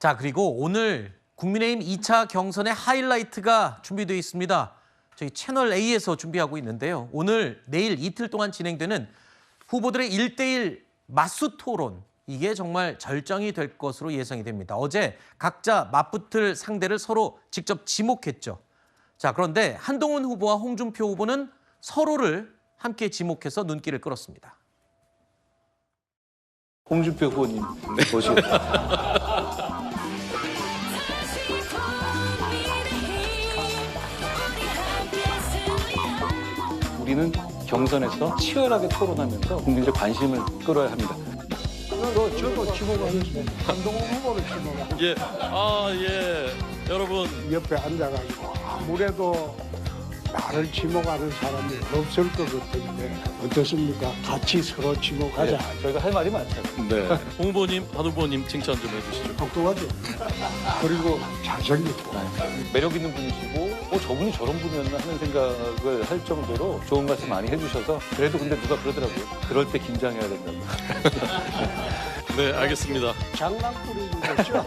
자, 그리고 오늘 국민의힘 2차 경선의 하이라이트가 준비되어 있습니다. 저희 채널 A에서 준비하고 있는데요. 오늘, 내일 이틀 동안 진행되는 후보들의 1대1 맞수 토론. 이게 정말 절정이 될 것으로 예상이 됩니다. 어제 각자 맞붙을 상대를 서로 직접 지목했죠. 자, 그런데 한동훈 후보와 홍준표 후보는 서로를 함께 지목해서 눈길을 끌었습니다. 홍준표 후보님 모시겠습니다. 우리는 경선에서 치열하게 토론하면서 국민들의 관심을 끌어야 합니다. 저도 지목하겠습니다. 한동훈 후보를 지목하겠습니다. 예. 여러분. 옆에 앉아가지고 아무래도 나를 지목하는 사람이 없을 것 같은데 어떻습니까? 같이 서로 지목하자. 저희가 할 말이 많죠. 네. 홍 후보님, 한 후보님 칭찬 좀 해주시죠. 똑똑하죠. 그리고 잘생겼고. 매력 있는 분이시고 저분이 저런 분이었나 하는 생각을 할 정도로 좋은 말씀 많이 해주셔서 그래도 근데 누가 그러더라고요. 그럴 때 긴장해야 된다고. 네, 알겠습니다. 장난꾸러기 같죠?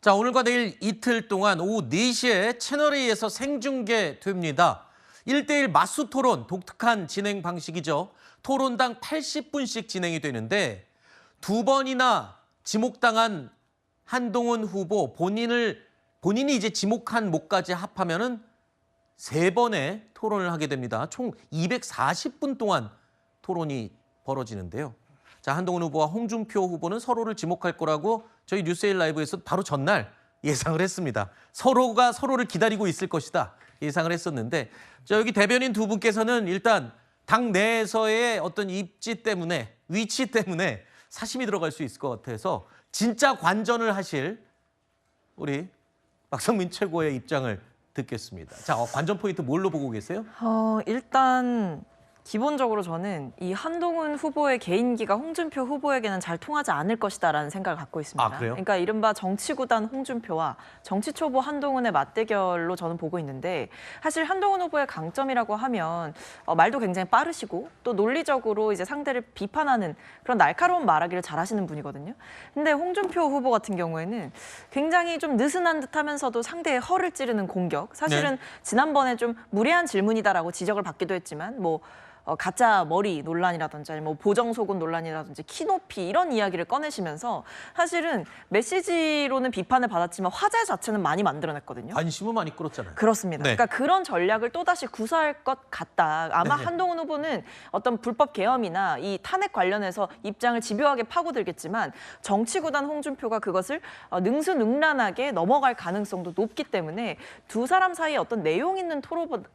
자, 오늘과 내일 이틀 동안 오후 4시에 채널A에서 생중계됩니다. 1대1 맞수 토론, 독특한 진행 방식이죠. 토론당 80분씩 진행이 되는데 두 번이나 지목당한 한동훈 후보 본인이 이제 지목한 목까지 합하면은 3번의 토론을 하게 됩니다. 총 240분 동안 토론이 벌어지는데요. 자, 한동훈 후보와 홍준표 후보는 서로를 지목할 거라고 저희 뉴스에일 라이브에서 바로 전날 예상을 했습니다. 서로가 서로를 기다리고 있을 것이다 예상을 했었는데, 자, 여기 대변인 두 분께서는 일단 당 내에서의 어떤 입지 때문에, 위치 때문에 사심이 들어갈 수 있을 것 같아서 진짜 관전을 하실 우리 박성민 최고의 입장을 듣겠습니다. 자, 관전 포인트 뭘로 보고 계세요? 일단 기본적으로 저는 이 한동훈 후보의 개인기가 홍준표 후보에게는 잘 통하지 않을 것이다라는 생각을 갖고 있습니다. 아, 그래요? 그러니까 이른바 정치구단 홍준표와 정치초보 한동훈의 맞대결로 저는 보고 있는데, 사실 한동훈 후보의 강점이라고 하면 말도 굉장히 빠르시고 또 논리적으로 이제 상대를 비판하는 그런 날카로운 말하기를 잘하시는 분이거든요. 근데 홍준표 후보 같은 경우에는 굉장히 좀 느슨한 듯하면서도 상대의 허를 찌르는 공격. 사실은 지난번에 좀 무례한 질문이다라고 지적을 받기도 했지만 가짜 머리 논란이라든지 아니면 보정 속옷 논란이라든지 키 높이 이런 이야기를 꺼내시면서 사실은 메시지로는 비판을 받았지만 화제 자체는 많이 만들어냈거든요. 관심은 많이 끌었잖아요. 그렇습니다. 네. 그러니까 그런 전략을 또다시 구사할 것 같다. 아마 네. 한동훈 후보는 어떤 불법 계엄이나 이 탄핵 관련해서 입장을 집요하게 파고들겠지만 정치구단 홍준표가 그것을 능수능란하게 넘어갈 가능성도 높기 때문에 두 사람 사이에 어떤 내용 있는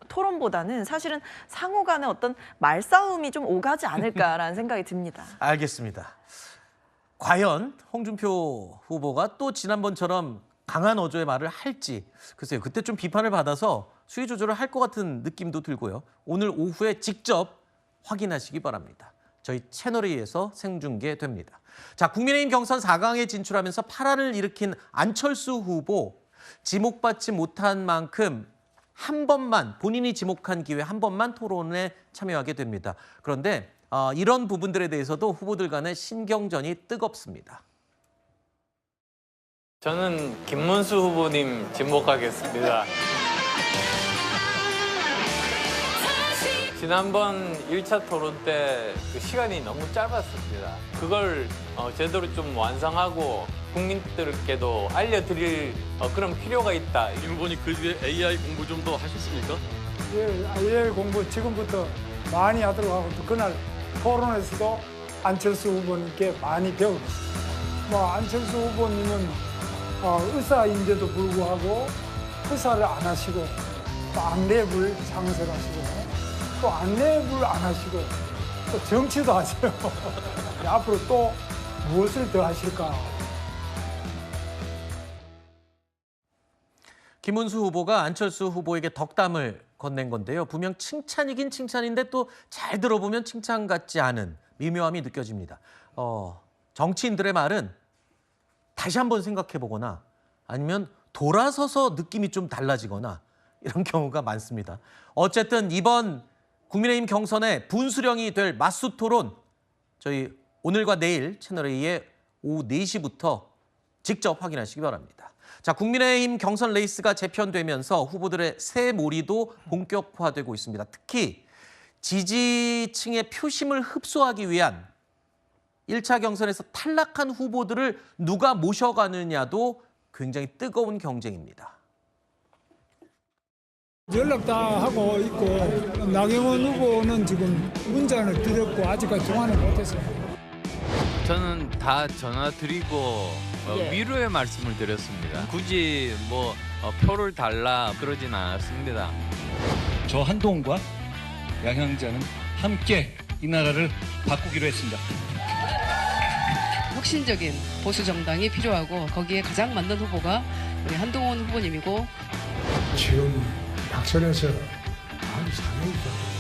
토론보다는 사실은 상호 간의 어떤 말싸움이 좀 오가지 않을까라는 생각이 듭니다. 알겠습니다. 과연 홍준표 후보가 또 지난번처럼 강한 어조의 말을 할지, 글쎄요, 그때 좀 비판을 받아서 수위 조절을 할 것 같은 느낌도 들고요. 오늘 오후에 직접 확인하시기 바랍니다. 저희 채널A에서 생중계됩니다. 자, 국민의힘 경선 4강에 진출하면서 파란을 일으킨 안철수 후보, 지목받지 못한 만큼 한 번만, 본인이 지목한 기회 한 번만 토론에 참여하게 됩니다. 그런데 이런 부분들에 대해서도 후보들 간의 신경전이 뜨겁습니다. 저는 김문수 후보님 지목하겠습니다. 지난번 1차 토론 때 그 시간이 너무 짧았습니다. 그걸 제대로 좀 완성하고 국민들께도 알려드릴 그런 필요가 있다. 김 후보님 그 뒤에 AI 공부 좀 더 하셨습니까? AI 공부 지금부터 많이 하도록 하고 또 그날 토론에서도 안철수 후보님께 많이 배우겠습니다. 안철수 후보님은 의사인데도 불구하고 의사를 안 하시고 또 안내부를 상설하시고 또 안내부를 안 하시고 또 정치도 하세요. 앞으로 또 무엇을 더 하실까? 김문수 후보가 안철수 후보에게 덕담을 건넨 건데요. 분명 칭찬이긴 칭찬인데 또 잘 들어보면 칭찬 같지 않은 미묘함이 느껴집니다. 정치인들의 말은 다시 한번 생각해보거나 아니면 돌아서서 느낌이 좀 달라지거나 이런 경우가 많습니다. 어쨌든 이번 국민의힘 경선의 분수령이 될 맞수 토론, 저희 오늘과 내일 채널A의 오후 4시부터 직접 확인하시기 바랍니다. 자, 국민의힘 경선 레이스가 재편되면서 후보들의 새 몰이도 본격화되고 있습니다. 특히 지지층의 표심을 흡수하기 위한 1차 경선에서 탈락한 후보들을 누가 모셔가느냐도 굉장히 뜨거운 경쟁입니다. 연락 다 하고 있고 나경원 후보는 지금 문자를 드렸고 아직까지 통화는 못했어요. 저는 다 전화 드리고 위로의 말씀을 드렸습니다. 굳이 표를 달라 그러진 않았습니다. 저 한동훈과 양향자는 함께 이 나라를 바꾸기로 했습니다. 혁신적인 보수 정당이 필요하고 거기에 가장 맞는 후보가 우리 한동훈 후보님이고 지금 낙선에서 마음 상해 있었는데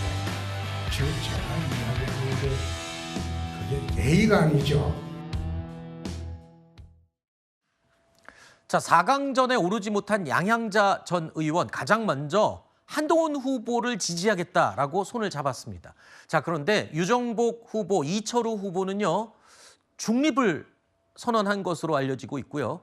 지금 제가 이야기하는 게 그게 예의가 아니죠. 자, 4강전에 오르지 못한 양향자 전 의원 가장 먼저 한동훈 후보를 지지하겠다라고 손을 잡았습니다. 자, 그런데 유정복 후보, 이철우 후보는요, 중립을 선언한 것으로 알려지고 있고요.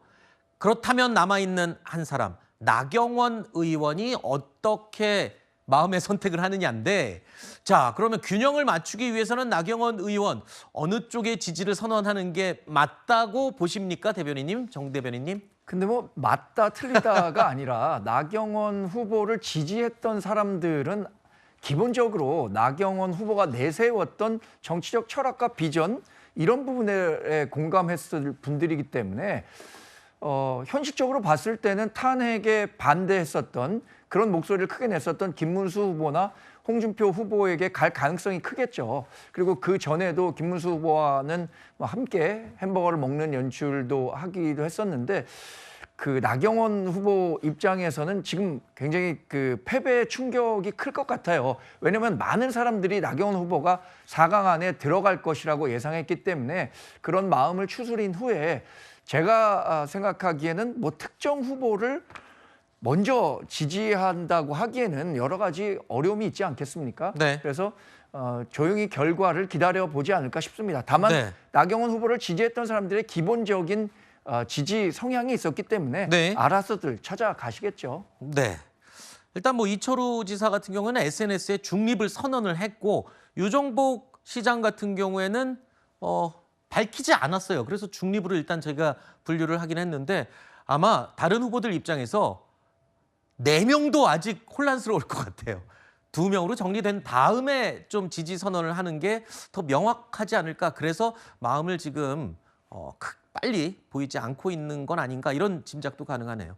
그렇다면 남아있는 한 사람, 나경원 의원이 어떻게 마음의 선택을 하느냐인데, 자, 그러면 균형을 맞추기 위해서는 나경원 의원 어느 쪽의 지지를 선언하는 게 맞다고 보십니까, 대변인님, 정 대변인님? 근데 맞다 틀리다가 아니라 나경원 후보를 지지했던 사람들은 기본적으로 나경원 후보가 내세웠던 정치적 철학과 비전 이런 부분에 공감했을 분들이기 때문에 현실적으로 봤을 때는 탄핵에 반대했었던 그런 목소리를 크게 냈었던 김문수 후보나 홍준표 후보에게 갈 가능성이 크겠죠. 그리고 그 전에도 김문수 후보와는 함께 햄버거를 먹는 연출도 하기도 했었는데 그 나경원 후보 입장에서는 지금 굉장히 그 패배의 충격이 클 것 같아요. 왜냐하면 많은 사람들이 나경원 후보가 4강 안에 들어갈 것이라고 예상했기 때문에 그런 마음을 추스린 후에 제가 생각하기에는 특정 후보를 먼저 지지한다고 하기에는 여러 가지 어려움이 있지 않겠습니까? 네. 그래서 조용히 결과를 기다려보지 않을까 싶습니다. 다만 네. 나경원 후보를 지지했던 사람들의 기본적인 지지 성향이 있었기 때문에 네. 알아서들 찾아가시겠죠. 네. 일단 이철우 지사 같은 경우는 SNS에 중립을 선언을 했고, 유정복 시장 같은 경우에는 밝히지 않았어요. 그래서 중립으로 일단 제가 분류를 하긴 했는데, 아마 다른 후보들 입장에서 4명도 아직 혼란스러울 것 같아요. 2명으로 정리된 다음에 좀 지지 선언을 하는 게 더 명확하지 않을까. 그래서 마음을 지금 빨리 보이지 않고 있는 건 아닌가, 이런 짐작도 가능하네요.